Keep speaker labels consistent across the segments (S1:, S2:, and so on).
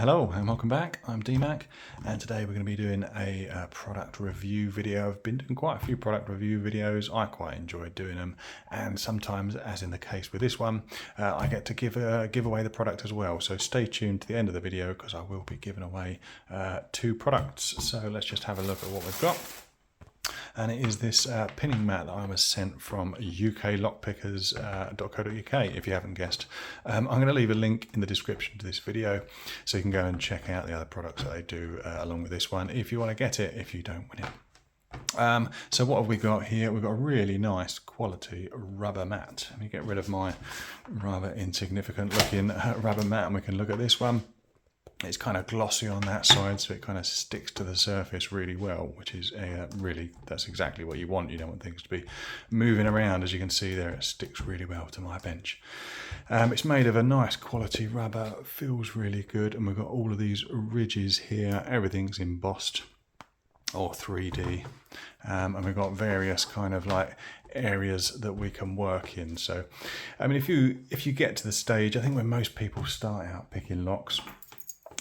S1: Hello and welcome back. I'm DMAC and today we're going to be doing a product review video. I've been doing quite a few product review videos. I quite enjoy doing them, and sometimes, as in the case with this one, I get to give away the product as well. So stay tuned to the end of the video because I will be giving away 2 products. So let's just have a look at what we've got. And it is this pinning mat that I was sent from uklockpickers.co.uk, if you haven't guessed. I'm going to leave a link in the description to this video so you can go and check out the other products that they do along with this one if you want to get it, if you don't win it. So what have we got here? We've got a really nice quality rubber mat. Let me get rid of my rather insignificant looking rubber mat and we can look at this one. It's kind of glossy on that side, so it kind of sticks to the surface really well, which is really, that's exactly what you want. You don't want things to be moving around. As you can see there, it sticks really well to my bench. It's made of a nice quality rubber, feels really good, and we've got all of these ridges here. Everything's embossed or 3D, and we've got various kind of like areas that we can work in. So, I mean, if you get to the stage, I think when most people start out picking locks,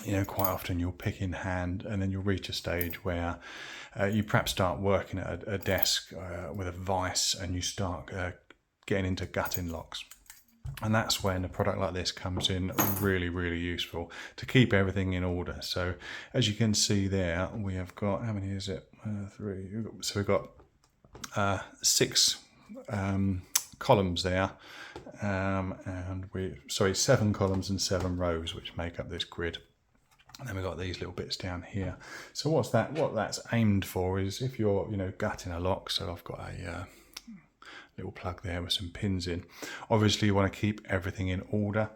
S1: you know, quite often you'll pick in hand and then you'll reach a stage where you perhaps start working at a desk with a vise and you start getting into gutting locks. And that's when a product like this comes in really, really useful to keep everything in order. So as you can see there, we have got, how many is it? 3. So we've got 6 columns there, and 7 columns and 7 rows, which make up this grid. And then we've got these little bits down here. So what that's aimed for is if you're, you know, gutting a lock. So I've got a little plug there with some pins in. Obviously you want to keep everything in order.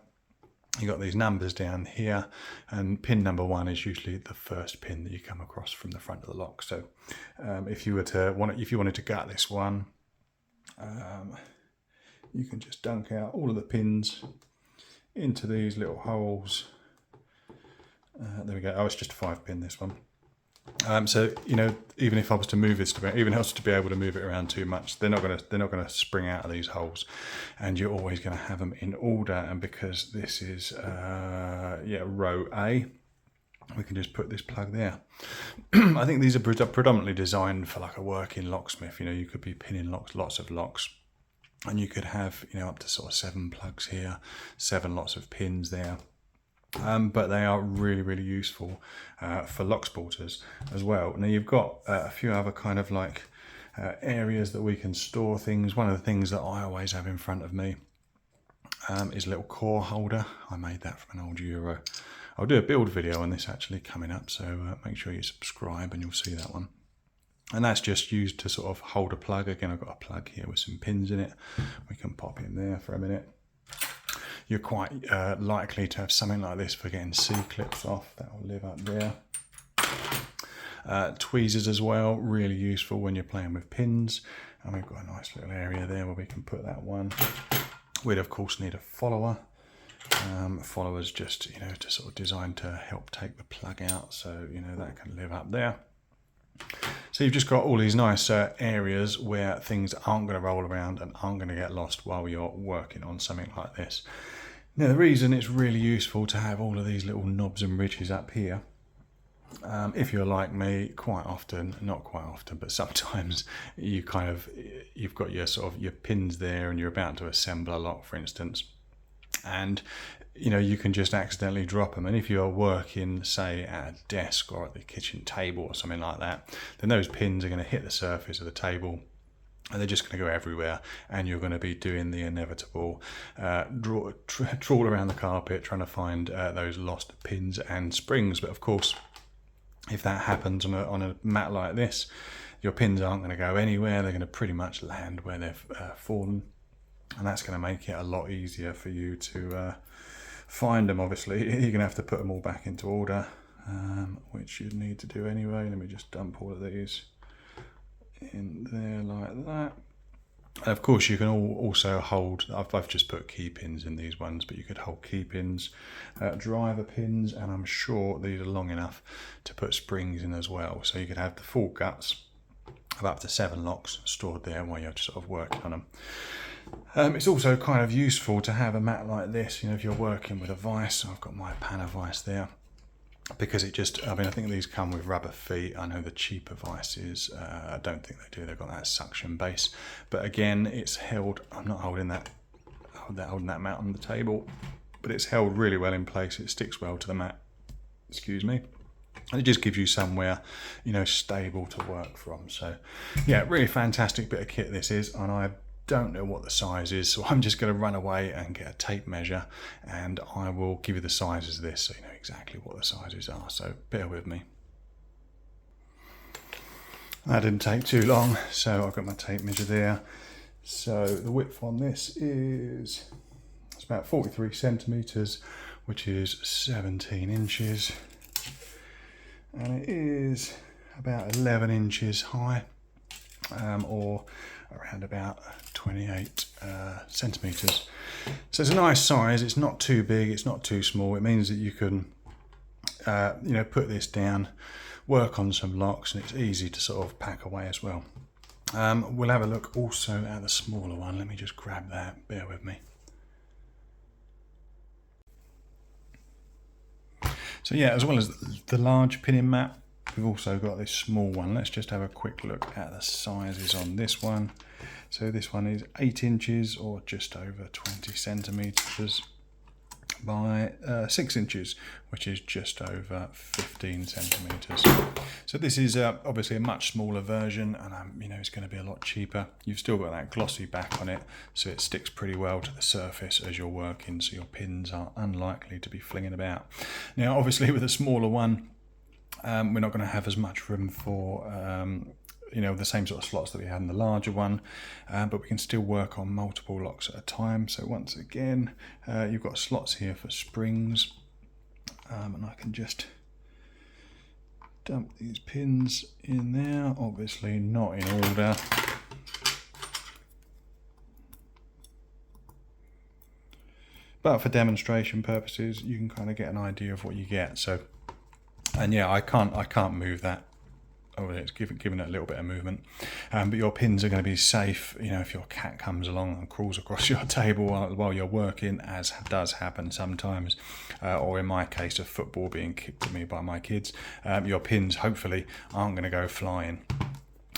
S1: You got these numbers down here, and pin number 1 is usually the first pin that you come across from the front of the lock. So if you wanted to gut this one, you can just dunk out all of the pins into these little holes. There we go. Oh, it's just a 5-pin, this one. So you know, even if I was to move this, even else to be able to move it around too much, they're not gonna spring out of these holes, and you're always going to have them in order. And because this is row A, we can just put this plug there. I think these are predominantly designed for like a working locksmith. You know, you could be pinning lots of locks, and you could have, you know, up to sort of 7 plugs here, 7 lots of pins there. But they are really, really useful for lock sporters as well. Now you've got a few other kind of like areas that we can store things. One of the things that I always have in front of me is a little core holder. I made that from an old Euro. I'll do a build video on this actually coming up, so make sure you subscribe and you'll see that one. And that's just used to sort of hold a plug. Again, I've got a plug here with some pins in it. We can pop in there for a minute. You're quite likely to have something like this for getting C-clips off. That will live up there. Tweezers as well, really useful when you're playing with pins. And we've got a nice little area there where we can put that one. We'd of course need a follower. Followers just, you know, to sort of designed to help take the plug out. So, you know, that can live up there. So you've just got all these nice areas where things aren't going to roll around and aren't going to get lost while you're working on something like this. Now the reason it's really useful to have all of these little knobs and ridges up here, if you're like me, quite often, not quite often, but sometimes you've got your sort of your pins there and you're about to assemble a lock, for instance, and you know, you can just accidentally drop them. And if you're working, say, at a desk or at the kitchen table or something like that, then those pins are going to hit the surface of the table and they're just going to go everywhere. And you're going to be doing the inevitable trawl around the carpet trying to find those lost pins and springs. But of course, if that happens on a mat like this, your pins aren't going to go anywhere. They're going to pretty much land where they've fallen. And that's going to make it a lot easier for you to find them. Obviously, you're going to have to put them all back into order, which you'd need to do anyway. Let me just dump all of these in there like that. And of course, you can also hold, I've just put key pins in these ones, but you could hold key pins, driver pins, and I'm sure these are long enough to put springs in as well. So you could have the full guts of up to 7 locks stored there while you're sort of working on them. It's also kind of useful to have a mat like this, you know, if you're working with a vise. I've got my panna vise there. because it just, I mean, I think these come with rubber feet. I know the cheaper vices, I don't think they do. They've got that suction base, but again, it's held, I'm not holding that mat on the table, but it's held really well in place. It sticks well to the mat, excuse me. And it just gives you somewhere, you know, stable to work from. So yeah, really fantastic bit of kit this is, and I don't know what the size is, so I'm just going to run away and get a tape measure, and I will give you the sizes of this so you know exactly what the sizes are, so bear with me. That didn't take too long, so I've got my tape measure there. So the width on this is, it's about 43 centimeters, which is 17 inches, and it is about 11 inches high, or around about 28 centimeters. So it's a nice size. It's not too big, it's not too small. It means that you can you know, put this down, work on some locks, and it's easy to sort of pack away as well. We'll have a look also at the smaller one. Let me just grab that, bear with me. So yeah, as well as the large pinning mat, we've also got this small one. Let's just have a quick look at the sizes on this one. So this one is 8 inches or just over 20 centimeters by 6 inches, which is just over 15 centimeters. So this is obviously a much smaller version, and you know, it's going to be a lot cheaper. You've still got that glossy back on it, so it sticks pretty well to the surface as you're working, so your pins are unlikely to be flinging about. Now obviously with a smaller one, we're not going to have as much room for you know, the same sort of slots that we had in the larger one, but we can still work on multiple locks at a time. So once again, you've got slots here for springs, and I can just dump these pins in there, obviously not in order. But for demonstration purposes, you can kind of get an idea of what you get. So, and yeah, I can't move that. Oh, it's giving it a little bit of movement, but your pins are going to be safe. You know, if your cat comes along and crawls across your table while you're working, as does happen sometimes, or in my case, a football being kicked at me by my kids, your pins hopefully aren't going to go flying.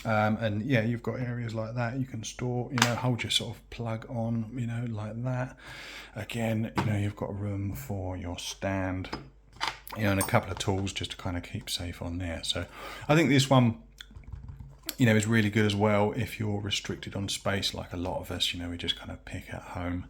S1: And yeah, you've got areas like that you can store, you know, hold your sort of plug on, you know, like that. Again, you know, you've got room for your stand, you know, and a couple of tools just to kind of keep safe on there. So I think this one, you know, is really good as well if you're restricted on space, like a lot of us, you know, we just kind of pick at home.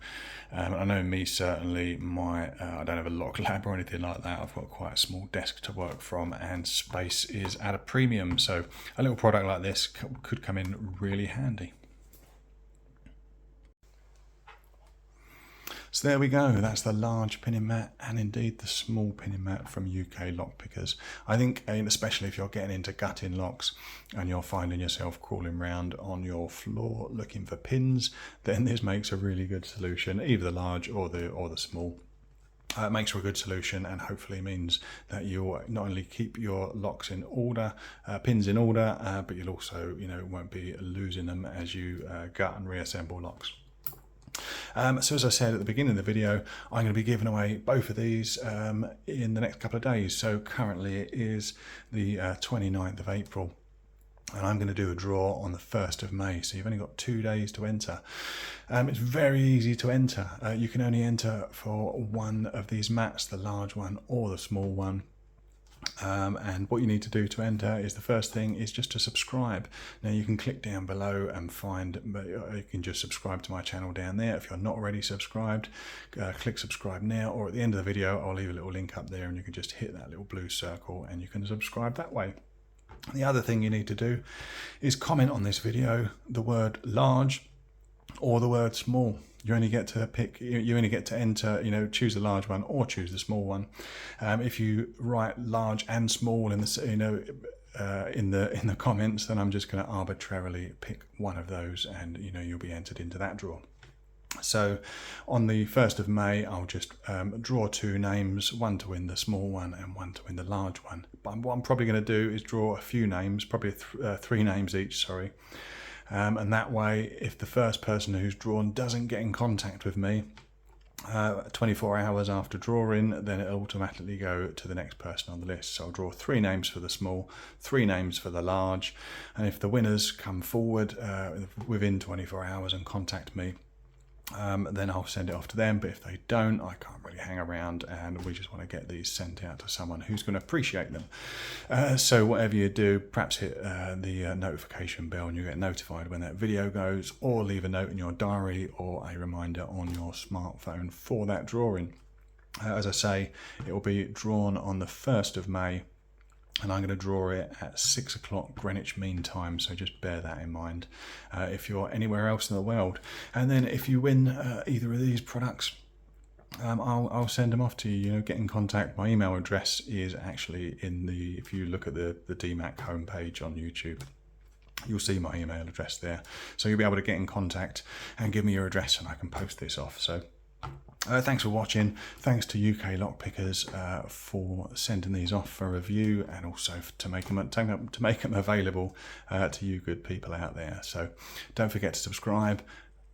S1: I know me certainly, I don't have a lock lab or anything like that. I've got quite a small desk to work from, and space is at a premium. So a little product like this could come in really handy. So there we go, that's the large pinning mat and indeed the small pinning mat from UK Lockpickers. I think, especially if you're getting into gutting locks and you're finding yourself crawling around on your floor looking for pins, then this makes a really good solution, either the large or the small. It makes for a good solution, and hopefully means that you'll not only keep your locks in order, pins in order, but you'll also, you know, won't be losing them as you gut and reassemble locks. So as I said at the beginning of the video, I'm going to be giving away both of these in the next couple of days. So currently it is the 29th of April, and I'm going to do a draw on the 1st of May. So you've only got 2 days to enter. It's very easy to enter. You can only enter for one of these mats, the large one or the small one. And what you need to do to enter is, the first thing is just to subscribe. Now you can click down below and find, you can just subscribe to my channel down there. If you're not already subscribed, click subscribe now, or at the end of the video I'll leave a little link up there and you can just hit that little blue circle and you can subscribe that way. The other thing you need to do is comment on this video the word large or the word small. You only get to pick, you only get to enter, you know, choose the large one or choose the small one. If you write large and small in the, you know, in the comments, then I'm just going to arbitrarily pick one of those, and you know, you'll be entered into that draw. So on the 1st of May, I'll just draw 2 names, one to win the small one and one to win the large one. But what I'm probably going to do is draw a few names, probably 3 names each, sorry. And that way, if the first person who's drawn doesn't get in contact with me, 24 hours after drawing, then it'll automatically go to the next person on the list. So I'll draw 3 names for the small, 3 names for the large, and if the winners come forward within 24 hours and contact me, then I'll send it off to them. But if they don't, I can't really hang around, and we just want to get these sent out to someone who's going to appreciate them. So whatever you do, perhaps hit the notification bell and you get notified when that video goes, or leave a note in your diary or a reminder on your smartphone for that drawing. As I say, it will be drawn on the 1st of May. And I'm going to draw it at 6 o'clock Greenwich Mean Time, so just bear that in mind if you're anywhere else in the world. And then if you win either of these products, I'll send them off to you. You know, get in contact. My email address is actually in the, if you look at the DMAC homepage on YouTube, you'll see my email address there. So you'll be able to get in contact and give me your address and I can post this off. So thanks for watching. Thanks to UK Lockpickers for sending these off for review, and also to make them available to you good people out there. So don't forget to subscribe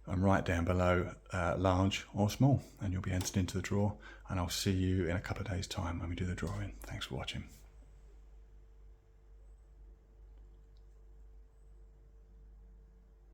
S1: and write down below large or small, and you'll be entered into the draw. And I'll see you in a couple of days' time when we do the drawing. Thanks for watching.